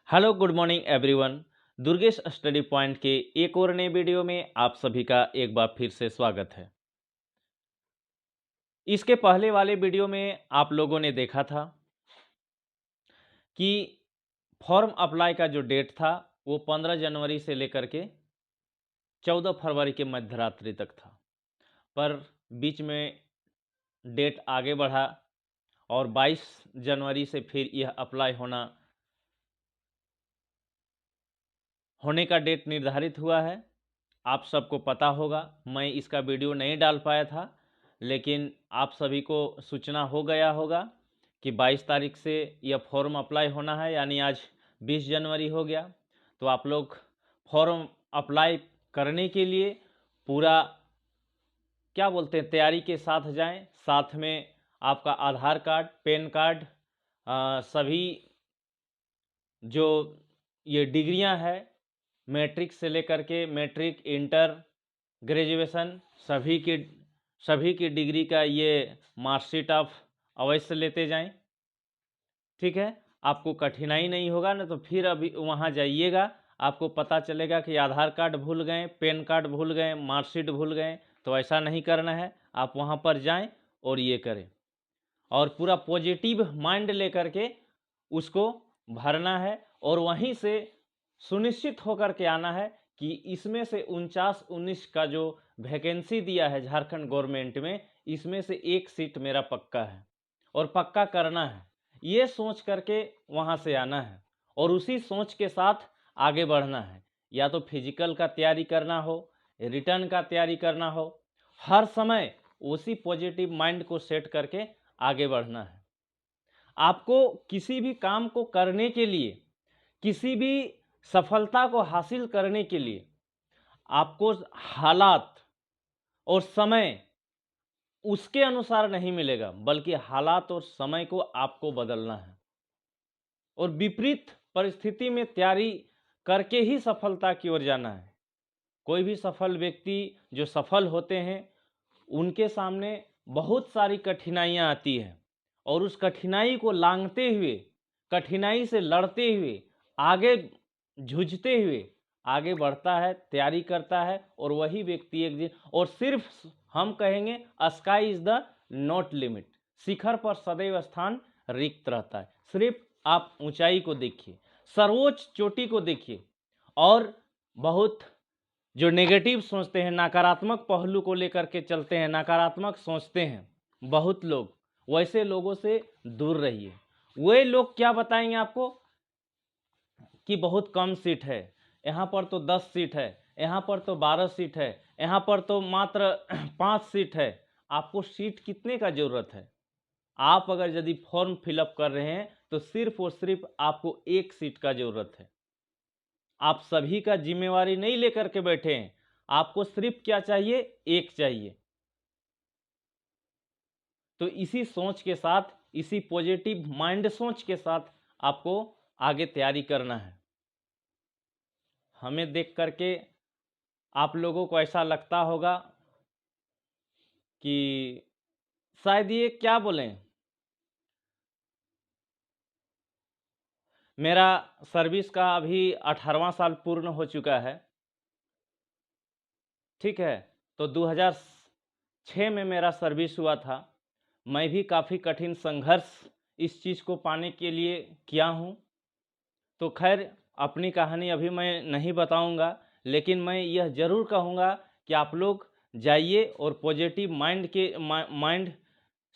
Hello good morning everyone. Durgesh study point के एक और नए वीडियो में आप सभी का एक बार फिर से स्वागत है। इसके पहले वाले वीडियो में आप लोगों ने देखा था कि फॉर्म अप्लाई का जो डेट था वो 15 जनवरी से लेकर के 14 फरवरी के मध्यरात्रि तक था, पर बीच में डेट आगे बढ़ा और 22 जनवरी से फिर यह अप्लाई होने का डेट निर्धारित हुआ है। आप सबको पता होगा, मैं इसका वीडियो नहीं डाल पाया था, लेकिन आप सभी को सूचना हो गया होगा कि 22 तारीख से यह फॉर्म अप्लाई होना है, यानी आज 20 जनवरी हो गया। तो आप लोग फॉर्म अप्लाई करने के लिए पूरा तैयारी के साथ जाएं। साथ में आपका आधार कार्ड, पैन कार्ड, सभी जो ये डिग्रियां हैं, मैट्रिक से लेकर के मैट्रिक, इंटर, ग्रेजुएशन, सभी की डिग्री का ये मार्कशीट आप अवश्य लेते जाएं। ठीक है, आपको कठिनाई नहीं होगा ना, तो फिर अभी वहाँ जाइएगा, आपको पता चलेगा कि आधार कार्ड भूल गए, पैन कार्ड भूल गए, मार्कशीट भूल गए। तो ऐसा नहीं करना है, आप वहाँ पर जाएं और ये करें, और पूरा पॉजिटिव माइंड लेकर के उसको भरना है, और वहीं से सुनिश्चित होकर के आना है कि इसमें से 49-19 का जो वैकेंसी दिया है झारखंड गवर्नमेंट में, इसमें से एक सीट मेरा पक्का है और पक्का करना है। ये सोच करके वहाँ से आना है और उसी सोच के साथ आगे बढ़ना है। या तो फिजिकल का तैयारी करना हो, रिटर्न का तैयारी करना हो, हर समय उसी पॉजिटिव माइंड को सेट करके आगे बढ़ना है। आपको किसी भी काम को करने के लिए, किसी भी सफलता को हासिल करने के लिए आपको हालात और समय उसके अनुसार नहीं मिलेगा, बल्कि हालात और समय को आपको बदलना है और विपरीत परिस्थिति में तैयारी करके ही सफलता की ओर जाना है। कोई भी सफल व्यक्ति जो सफल होते हैं, उनके सामने बहुत सारी कठिनाइयां आती हैं, और उस कठिनाई को लांघते हुए, कठिनाई से लड़ते हुए, आगे जूझते हुए आगे बढ़ता है, तैयारी करता है, और वही व्यक्ति एक दिन, और सिर्फ हम कहेंगे sky is the not limit, शिखर पर सदैव स्थान रिक्त रहता है। सिर्फ आप ऊंचाई को देखिए, सर्वोच्च चोटी को देखिए, और बहुत जो नेगेटिव सोचते हैं, नकारात्मक पहलू को लेकर के चलते हैं, नकारात्मक सोचते हैं बहुत लोग, वैसे लोगों से दूर रहिए। वे लोग क्या बताएंगे आपको कि बहुत कम सीट है, यहाँ पर तो 10 सीट है, यहाँ पर तो 12 सीट है, यहाँ पर तो मात्र 5 सीट है। आपको सीट कितने का जरूरत है? आप अगर यदि फॉर्म फिलअप कर रहे हैं तो सिर्फ और सिर्फ आपको एक सीट का जरूरत है। आप सभी का जिम्मेवारी नहीं लेकर के बैठे हैं, आपको सिर्फ क्या चाहिए? एक चाहिए। तो इसी सोच के साथ, इसी पॉजिटिव माइंड सोच के साथ आपको आगे तैयारी करना है। हमें देख करके आप लोगों को ऐसा लगता होगा कि शायद ये क्या बोलें, मेरा सर्विस का अभी 18वां साल पूर्ण हो चुका है। ठीक है, तो 2006 में मेरा सर्विस हुआ था। मैं भी काफ़ी कठिन संघर्ष इस चीज़ को पाने के लिए किया हूँ। तो खैर, अपनी कहानी अभी मैं नहीं बताऊंगा, लेकिन मैं यह ज़रूर कहूँगा कि आप लोग जाइए और पॉजिटिव माइंड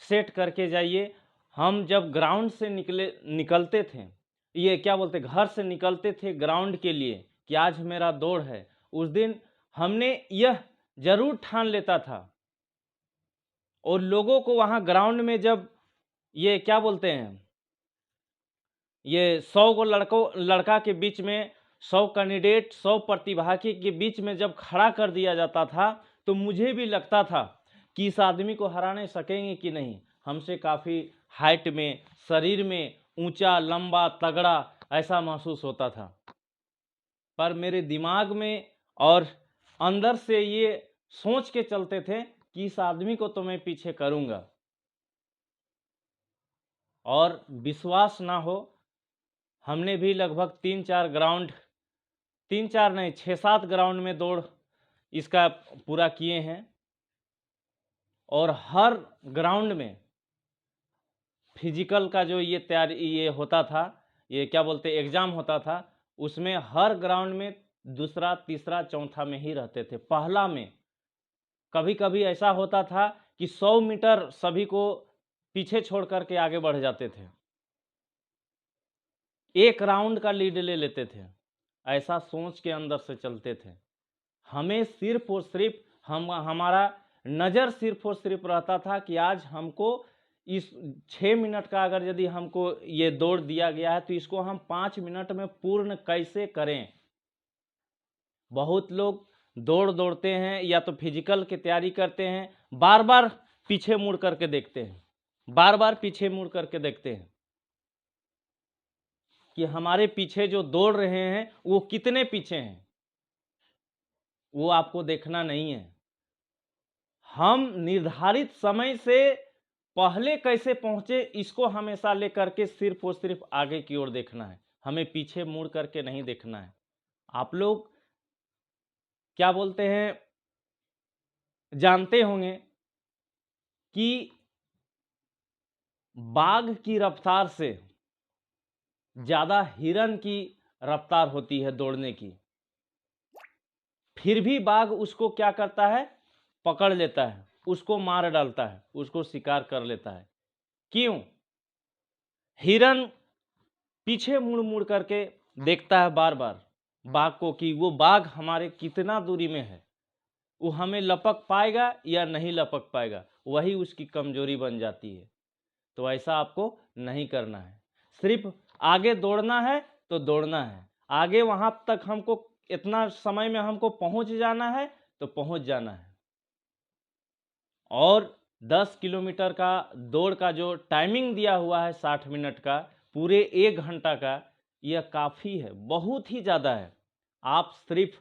सेट करके जाइए। हम जब ग्राउंड से निकलते थे, ये क्या बोलते, घर से निकलते थे ग्राउंड के लिए कि आज मेरा दौड़ है, उस दिन हमने यह जरूर ठान लेता था, और लोगों को वहाँ ग्राउंड में जब ये क्या बोलते हैं, ये 100 को लड़का के बीच में, 100 कैंडिडेट, 100 प्रतिभागी के बीच में जब खड़ा कर दिया जाता था, तो मुझे भी लगता था कि इस आदमी को हरा नहीं सकेंगे कि नहीं। हमसे काफ़ी हाइट में, शरीर में ऊंचा, लंबा, तगड़ा ऐसा महसूस होता था, पर मेरे दिमाग में और अंदर से ये सोच के चलते थे कि इस आदमी को तो मैं पीछे करूंगा। और विश्वास ना हो, हमने भी लगभग 3-4 ग्राउंड, 3-4 नहीं 6-7 ग्राउंड में दौड़ इसका पूरा किए हैं। और हर ग्राउंड में फिजिकल का जो ये तैयारी ये होता था, ये क्या बोलते एग्ज़ाम होता था, उसमें हर ग्राउंड में दूसरा, तीसरा, चौथा में ही रहते थे। पहला में कभी कभी ऐसा होता था कि 100 मीटर सभी को पीछे छोड़ करके आगे बढ़ जाते थे, एक राउंड का लीड ले लेते थे। ऐसा सोच के अंदर से चलते थे। हमें सिर्फ और सिर्फ हमारा नज़र सिर्फ और सिर्फ रहता था कि आज हमको इस 6 मिनट का अगर यदि हमको ये दौड़ दिया गया है तो इसको हम 5 मिनट में पूर्ण कैसे करें। बहुत लोग दौड़ते हैं या तो फिजिकल की तैयारी करते हैं, बार बार पीछे मुड़ करके देखते हैं, बार बार पीछे मुड़ करके देखते हैं कि हमारे पीछे जो दौड़ रहे हैं वो कितने पीछे हैं, वो आपको देखना नहीं है। हम निर्धारित समय से पहले कैसे पहुंचे इसको हमेशा लेकर के सिर्फ और सिर्फ आगे की ओर देखना है, हमें पीछे मुड़ करके नहीं देखना है। आप लोग क्या बोलते हैं, जानते होंगे कि बाघ की रफ्तार से ज़्यादा हिरन की रफ्तार होती है दौड़ने की, फिर भी बाघ उसको क्या करता है, पकड़ लेता है, उसको मार डालता है, उसको शिकार कर लेता है। क्यों? हिरन पीछे मुड़ मुड़ करके देखता है बार बार बाघ को कि वो बाघ हमारे कितना दूरी में है, वो हमें लपक पाएगा या नहीं लपक पाएगा, वही उसकी कमजोरी बन जाती है। तो ऐसा आपको नहीं करना है, सिर्फ आगे दौड़ना है तो दौड़ना है, आगे वहां तक हमको इतना समय में हमको पहुंच जाना है तो पहुंच जाना है। और 10 किलोमीटर का दौड़ का जो टाइमिंग दिया हुआ है 60 मिनट का, पूरे 1 घंटा का, यह काफ़ी है, बहुत ही ज़्यादा है। आप सिर्फ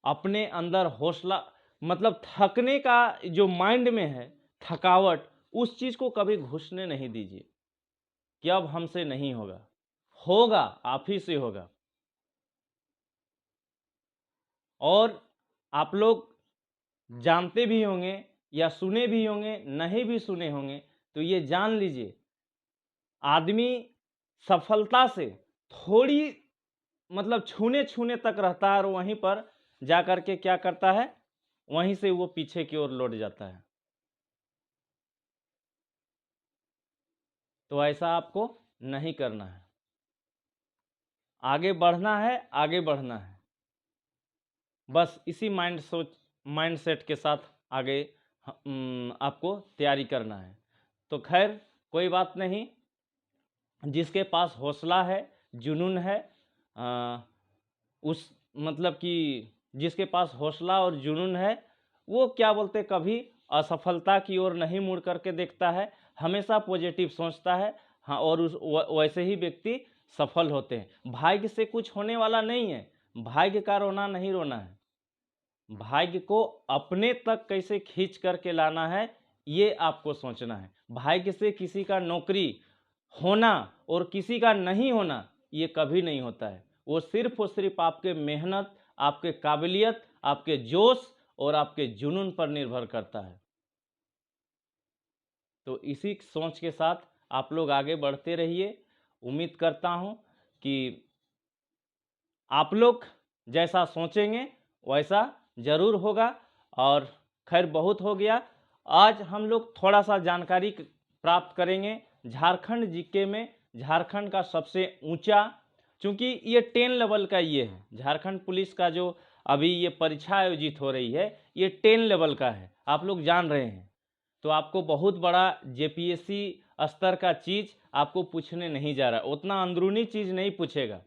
अपने अंदर हौसला, मतलब थकने का जो माइंड में है थकावट, उस चीज़ को कभी घुसने नहीं दीजिए कि अब हमसे नहीं होगा, होगा आप ही से होगा। और आप लोग जानते भी होंगे या सुने भी होंगे, नहीं भी सुने होंगे, तो ये जान लीजिए आदमी सफलता से थोड़ी मतलब छूने छूने तक रहता है और वहीं पर जा कर के क्या करता है, वहीं से वो पीछे की ओर लौट जाता है। तो ऐसा आपको नहीं करना है, आगे बढ़ना है, आगे बढ़ना है, बस इसी माइंड सेट के साथ आगे आपको तैयारी करना है। तो खैर कोई बात नहीं, जिसके पास हौसला है, जुनून है, उस मतलब कि जिसके पास हौसला और जुनून है, वो क्या बोलते कभी असफलता की ओर नहीं मुड़ करके देखता है, हमेशा पॉजिटिव सोचता है। हाँ, और वैसे ही व्यक्ति सफल होते हैं। भाग्य से कुछ होने वाला नहीं है, भाग्य का रोना नहीं रोना है, भाग्य को अपने तक कैसे खींच करके लाना है ये आपको सोचना है। भाग्य से किसी का नौकरी होना और किसी का नहीं होना ये कभी नहीं होता है, वो सिर्फ और सिर्फ आपके मेहनत, आपके काबिलियत, आपके जोश और आपके जुनून पर निर्भर करता है। तो इसी सोच के साथ आप लोग आगे बढ़ते रहिए। उम्मीद करता हूँ कि आप लोग जैसा सोचेंगे वैसा ज़रूर होगा। और खैर बहुत हो गया, आज हम लोग थोड़ा सा जानकारी प्राप्त करेंगे झारखंड जीके में। झारखंड का सबसे ऊंचा, चूँकि ये 10 लेवल का ये है, झारखंड पुलिस का जो अभी ये परीक्षा आयोजित हो रही है ये 10 लेवल का है, आप लोग जान रहे हैं। तो आपको बहुत बड़ा जेपीएससी स्तर का चीज़ आपको पूछने नहीं जा रहा, उतना अंदरूनी चीज़ नहीं पूछेगा।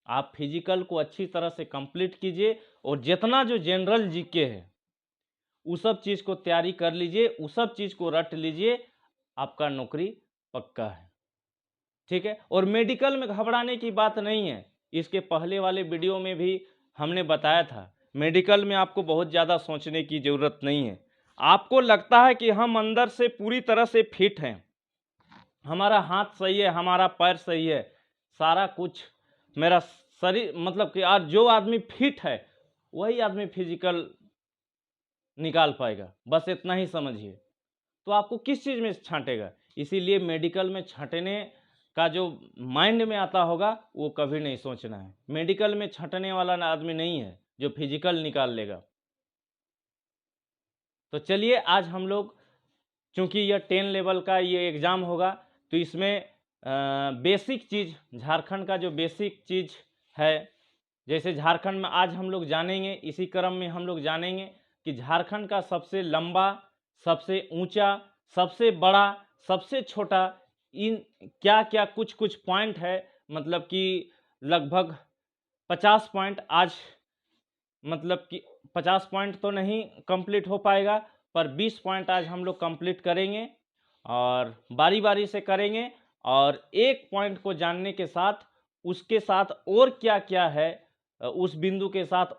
आप फिजिकल को अच्छी तरह से कंप्लीट कीजिए और जितना जो जनरल जीके है उस सब चीज़ को तैयारी कर लीजिए, उस सब चीज़ को रट लीजिए, आपका नौकरी पक्का है। ठीक है। और मेडिकल में घबराने की बात नहीं है, इसके पहले वाले वीडियो में भी हमने बताया था, मेडिकल में आपको बहुत ज़्यादा सोचने की ज़रूरत नहीं है। आपको लगता है कि हम अंदर से पूरी तरह से फिट हैं, हमारा हाथ सही है, हमारा पैर सही है, सारा कुछ मेरा शरीर, मतलब कि आज जो आदमी फिट है वही आदमी फिजिकल निकाल पाएगा, बस इतना ही समझिए। तो आपको किस चीज़ में छांटेगा? इसीलिए मेडिकल में छांटने का जो माइंड में आता होगा वो कभी नहीं सोचना है। मेडिकल में छांटने वाला आदमी नहीं है जो फिजिकल निकाल लेगा। तो चलिए आज हम लोग, चूँकि यह 10 लेवल का ये एग्ज़ाम होगा, तो इसमें बेसिक चीज़, झारखंड का जो बेसिक चीज़ है, जैसे झारखंड में आज हम लोग जानेंगे, इसी क्रम में हम लोग जानेंगे कि झारखंड का सबसे लंबा, सबसे ऊंचा, सबसे बड़ा, सबसे छोटा, इन क्या क्या कुछ कुछ पॉइंट है, मतलब कि लगभग 50 पॉइंट आज, मतलब कि 50 पॉइंट तो नहीं कंप्लीट हो पाएगा, पर 20 पॉइंट आज हम लोग कंप्लीट करेंगे और बारी बारी से करेंगे। और एक पॉइंट को जानने के साथ उसके साथ और क्या क्या है, उस बिंदु के साथ